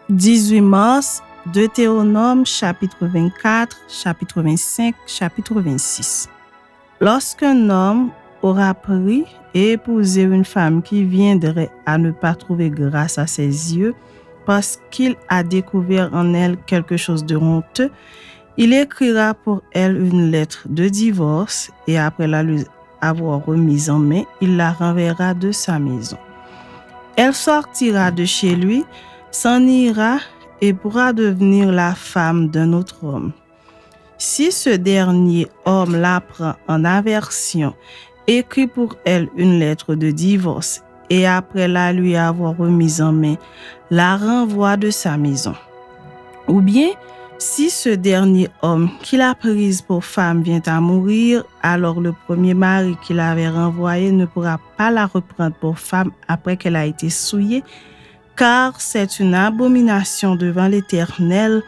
18 mars, Deutéronome, chapitre 24, chapitre 25, chapitre 26. Lorsqu'un homme aura pris et épousé une femme qui viendrait à ne pas trouver grâce à ses yeux, parce qu'il a découvert en elle quelque chose de honteux, il écrira pour elle une lettre de divorce et après la lui avoir remise en main, il la renverra de sa maison. Elle sortira de chez lui, s'en ira et pourra devenir la femme d'un autre homme. Si ce dernier homme la prend en aversion, écrit pour elle une lettre de divorce et après la lui avoir remise en main, la renvoie de sa maison. Ou bien, si ce dernier homme qui l'a prise pour femme vient à mourir, alors le premier mari qui l'avait renvoyée ne pourra pas la reprendre pour femme après qu'elle a été souillée, car c'est une abomination devant l'Éternel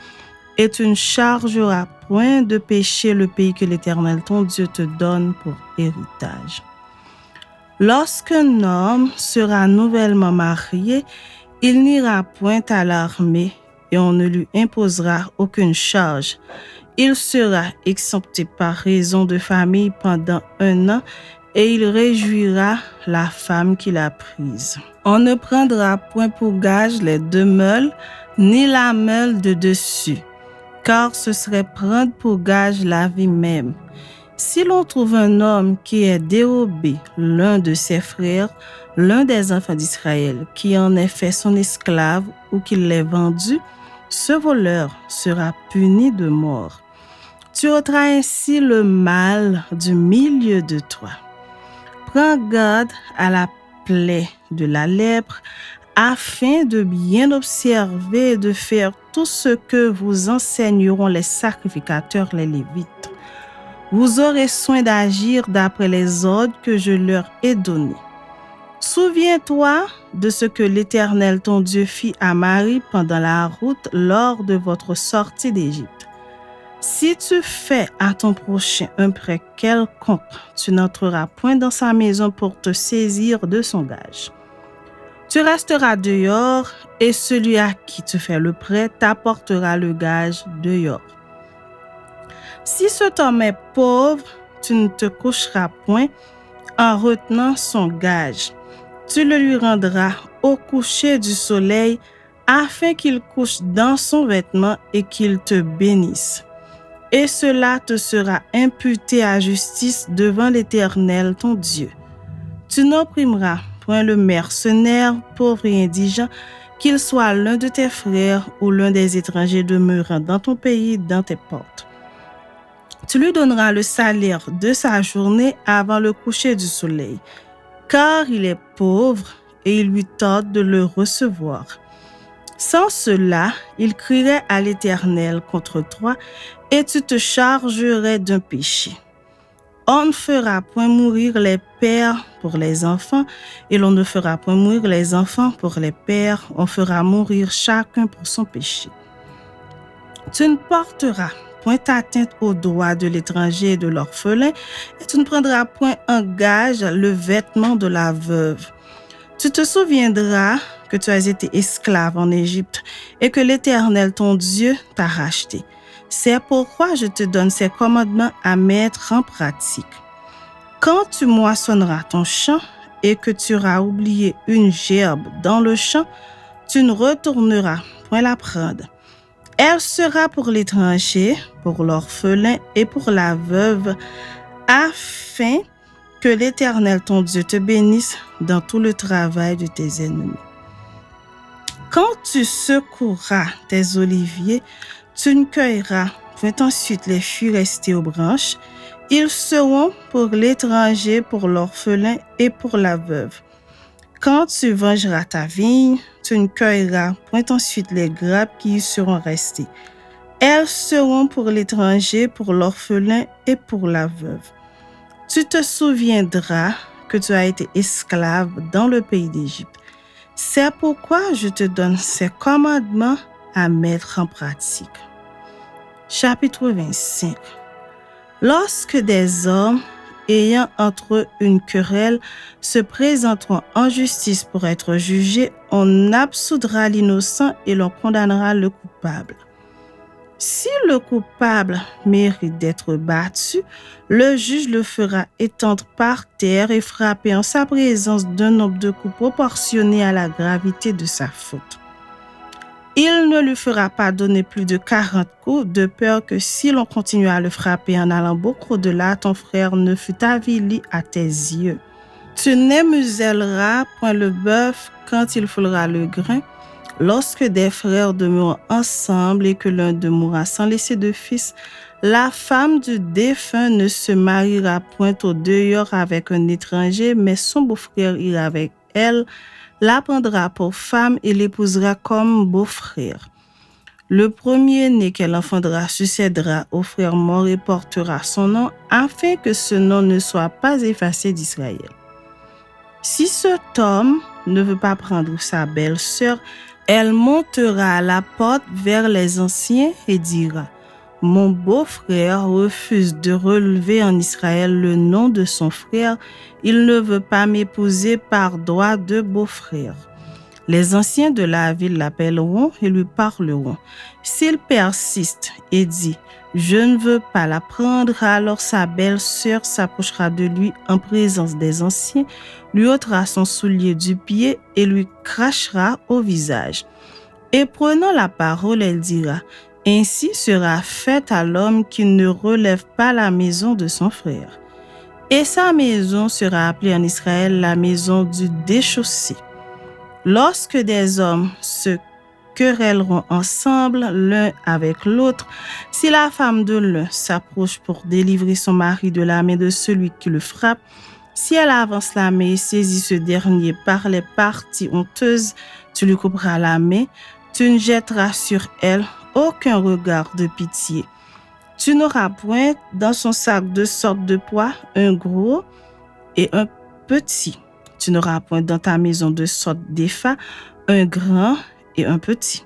et tu ne chargeras point de péché le pays que l'Éternel ton Dieu te donne pour héritage. Lorsqu'un homme sera nouvellement marié, il n'ira point à l'armée et on ne lui imposera aucune charge. Il sera exempté par raison de famille pendant 1 an et il réjouira la femme qu'il a prise. On ne prendra point pour gage les 2 meules, ni la meule de dessus, car ce serait prendre pour gage la vie même. Si l'on trouve un homme qui ait dérobé l'un de ses frères, l'un des enfants d'Israël, qui en ait fait son esclave ou qui l'ait vendu, ce voleur sera puni de mort. Tu ôteras ainsi le mal du milieu de toi. Prends garde à la plaie de la lèpre, afin de bien observer et de faire tout ce que vous enseigneront les sacrificateurs, les Lévites. Vous aurez soin d'agir d'après les ordres que je leur ai donnés. Souviens-toi de ce que l'Éternel ton Dieu fit à Marie pendant la route lors de votre sortie d'Égypte. Si tu fais à ton prochain un prêt quelconque, tu n'entreras point dans sa maison pour te saisir de son gage. Tu resteras dehors et celui à qui tu fais le prêt t'apportera le gage dehors. Si cet homme est pauvre, tu ne te coucheras point en retenant son gage. Tu le lui rendras au coucher du soleil afin qu'il couche dans son vêtement et qu'il te bénisse. Et cela te sera imputé à justice devant l'Éternel ton Dieu. Tu n'opprimeras point le mercenaire, pauvre et indigent, qu'il soit l'un de tes frères ou l'un des étrangers demeurant dans ton pays, dans tes portes. Tu lui donneras le salaire de sa journée avant le coucher du soleil, car il est pauvre et il lui tente de le recevoir. Sans cela, il crierait à l'Éternel contre toi et tu te chargerais d'un péché. On ne fera point mourir les pères pour les enfants et l'on ne fera point mourir les enfants pour les pères. On fera mourir chacun pour son péché. Tu ne porteras point atteinte aux droits de l'étranger et de l'orphelin et tu ne prendras point en gage le vêtement de la veuve. Tu te souviendras que tu as été esclave en Égypte et que l'Éternel ton Dieu t'a racheté. C'est pourquoi je te donne ces commandements à mettre en pratique. Quand tu moissonneras ton champ et que tu auras oublié une gerbe dans le champ, tu ne retourneras point la prendre. Elle sera pour l'étranger, pour l'orphelin et pour la veuve, afin que l'Éternel ton Dieu te bénisse dans tout le travail de tes ennemis. Quand tu secoueras tes oliviers, tu ne cueilleras point ensuite les fruits restés aux branches. Ils seront pour l'étranger, pour l'orphelin et pour la veuve. Quand tu vengeras ta vigne, tu ne cueilleras point ensuite les grappes qui y seront restées. Elles seront pour l'étranger, pour l'orphelin et pour la veuve. Tu te souviendras que tu as été esclave dans le pays d'Égypte. C'est pourquoi je te donne ces commandements à mettre en pratique. Chapitre 25. Lorsque des hommes ayant entre eux une querelle se présenteront en justice pour être jugés, on absoudra l'innocent et l'on condamnera le coupable. Si le coupable mérite d'être battu, le juge le fera étendre par terre et frapper en sa présence d'un nombre de coups proportionné à la gravité de sa faute. Il ne lui fera pas donner plus de 40 coups, de peur que si l'on continue à le frapper en allant beaucoup au-delà, ton frère ne fût avili à tes yeux. Tu n'émuselleras point le bœuf quand il foulera le grain. Lorsque des frères demeurent ensemble et que l'un d'eux mourra sans laisser de fils, la femme du défunt ne se mariera point au dehors avec un étranger, mais son beau-frère ira avec elle, la prendra pour femme et l'épousera comme beau-frère. Le premier-né qu'elle enfantera succédera au frère mort et portera son nom, afin que ce nom ne soit pas effacé d'Israël. Si cet homme ne veut pas prendre sa belle-sœur, elle montera à la porte vers les anciens et dira « Mon beau-frère refuse de relever en Israël le nom de son frère. Il ne veut pas m'épouser par droit de beau-frère. » Les anciens de la ville l'appelleront et lui parleront. S'il persiste et dit « Je ne veux pas la prendre », alors sa belle-sœur s'approchera de lui en présence des anciens, lui ôtera son soulier du pied et lui crachera au visage. Et prenant la parole, elle dira « Ainsi sera fait à l'homme qui ne relève pas la maison de son frère. » Et sa maison sera appelée en Israël la maison du déchaussé. Lorsque des hommes se querelleront ensemble l'un avec l'autre, si la femme de l'un s'approche pour délivrer son mari de la main de celui qui le frappe, si elle avance la main et saisit ce dernier par les parties honteuses, tu lui couperas la main, tu ne jetteras sur elle aucun regard de pitié. Tu n'auras point dans son sac deux sortes de poids, un gros et un petit. Tu n'auras point dans ta maison deux sortes d'épha, un grand et un petit.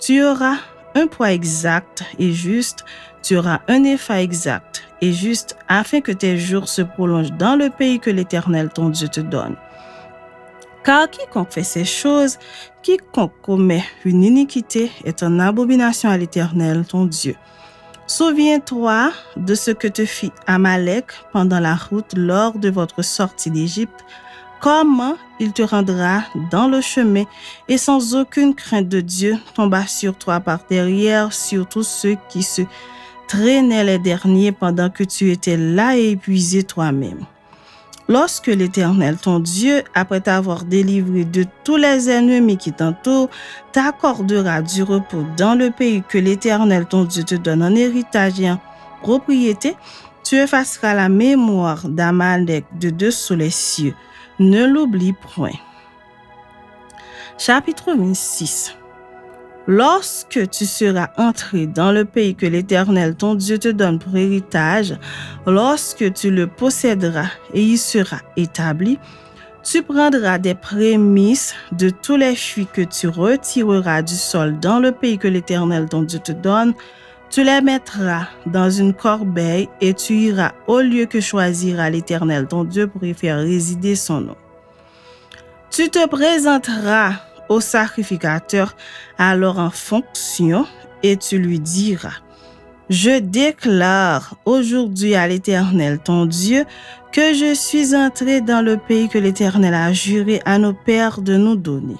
Tu auras un poids exact et juste, tu auras un épha exact et juste, afin que tes jours se prolongent dans le pays que l'Éternel ton Dieu te donne. Car quiconque fait ces choses, quiconque commet une iniquité est en abomination à l'Éternel ton Dieu. Souviens-toi de ce que te fit Amalek pendant la route lors de votre sortie d'Égypte, comment il te rendra dans le chemin et sans aucune crainte de Dieu tomba sur toi par derrière, sur tous ceux qui se traînaient les derniers pendant que tu étais là et épuisé toi-même. Lorsque l'Éternel, ton Dieu, après t'avoir délivré de tous les ennemis qui t'entourent, t'accordera du repos dans le pays que l'Éternel, ton Dieu, te donne en héritage et en propriété, tu effaceras la mémoire d'Amalek de dessous les cieux. Ne l'oublie point. Chapitre 26. Lorsque tu seras entré dans le pays que l'Éternel, ton Dieu, te donne pour héritage, lorsque tu le posséderas et y seras établi, tu prendras des prémices de tous les fruits que tu retireras du sol dans le pays que l'Éternel, ton Dieu, te donne. Tu les mettras dans une corbeille et tu iras au lieu que choisira l'Éternel, ton Dieu, pour y faire résider son nom. Tu te présenteras au sacrificateur alors en fonction et tu lui diras « Je déclare aujourd'hui à l'Éternel, ton Dieu, que je suis entré dans le pays que l'Éternel a juré à nos pères de nous donner. »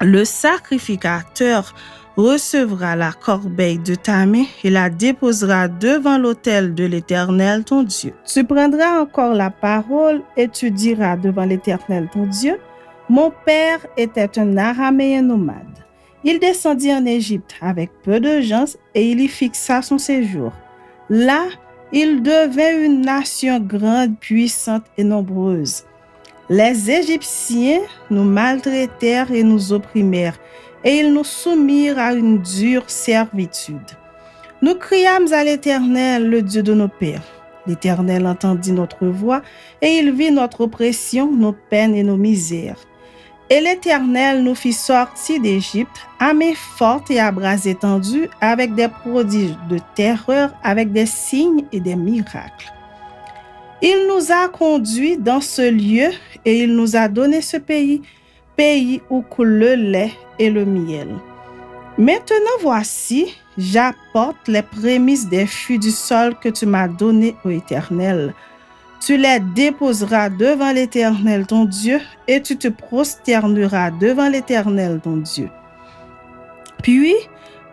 Le sacrificateur recevra la corbeille de ta main et la déposera devant l'autel de l'Éternel, ton Dieu. Tu prendras encore la parole et tu diras devant l'Éternel, ton Dieu, « Mon père était un Araméen nomade. Il descendit en Égypte avec peu de gens et il y fixa son séjour. Là, il devint une nation grande, puissante et nombreuse. Les Égyptiens nous maltraitèrent et nous opprimèrent, et ils nous soumirent à une dure servitude. Nous criâmes à l'Éternel, le Dieu de nos pères. L'Éternel entendit notre voix, et il vit notre oppression, nos peines et nos misères. Et l'Éternel nous fit sortir d'Égypte à main forte et à bras étendus, avec des prodiges de terreur, avec des signes et des miracles. Il nous a conduits dans ce lieu et il nous a donné ce pays, pays où coule le lait et le miel. Maintenant voici, j'apporte les prémices des fruits du sol que tu m'as donnés, ô Éternel. Tu les déposeras devant l'Éternel ton Dieu et tu te prosterneras devant l'Éternel ton Dieu. Puis,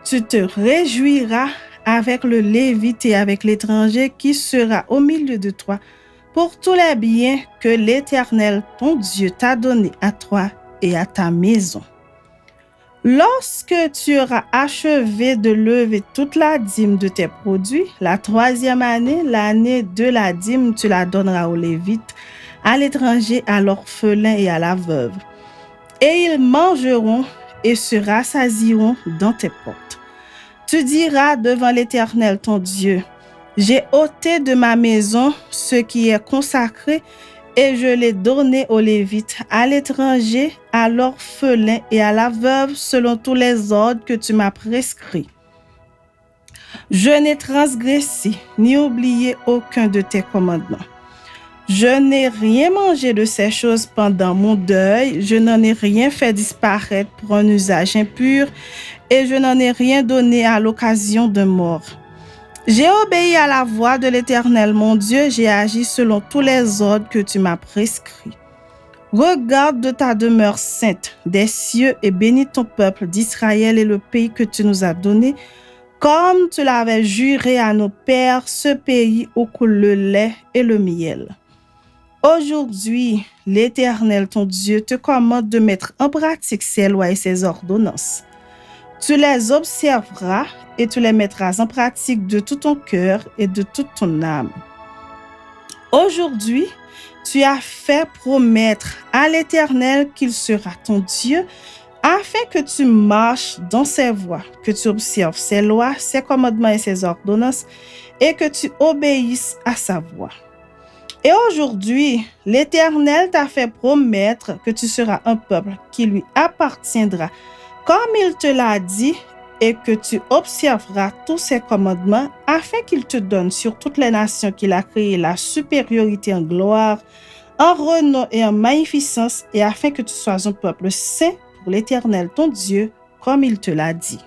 tu te réjouiras avec le Lévite et avec l'étranger qui sera au milieu de toi pour tous les biens que l'Éternel ton Dieu t'a donnés à toi et à ta maison. Lorsque tu auras achevé de lever toute la dîme de tes produits, la 3e année, l'année de la dîme, tu la donneras aux Lévites, à l'étranger, à l'orphelin et à la veuve. Et ils mangeront et se rassasieront dans tes portes. Tu diras devant l'Éternel ton Dieu, j'ai ôté de ma maison ce qui est consacré et je l'ai donné aux Lévites, à l'étranger, à l'orphelin et à la veuve, selon tous les ordres que tu m'as prescrits. Je n'ai transgressé ni oublié aucun de tes commandements. Je n'ai rien mangé de ces choses pendant mon deuil, je n'en ai rien fait disparaître pour un usage impur, et je n'en ai rien donné à l'occasion de mort. J'ai obéi à la voix de l'Éternel, mon Dieu, j'ai agi selon tous les ordres que tu m'as prescrits. Regarde de ta demeure sainte des cieux et bénis ton peuple d'Israël et le pays que tu nous as donné, comme tu l'avais juré à nos pères, ce pays où coule le lait et le miel. Aujourd'hui, l'Éternel, ton Dieu, te commande de mettre en pratique ses lois et ses ordonnances. Tu les observeras et tu les mettras en pratique de tout ton cœur et de toute ton âme. Aujourd'hui, tu as fait promettre à l'Éternel qu'il sera ton Dieu, afin que tu marches dans ses voies, que tu observes ses lois, ses commandements et ses ordonnances, et que tu obéisses à sa voix. Et aujourd'hui, l'Éternel t'a fait promettre que tu seras un peuple qui lui appartiendra, comme il te l'a dit, et que tu observeras tous ses commandements, afin qu'il te donne sur toutes les nations qu'il a créées la supériorité en gloire, en renom et en magnificence, et afin que tu sois un peuple saint pour l'Éternel ton Dieu, comme il te l'a dit.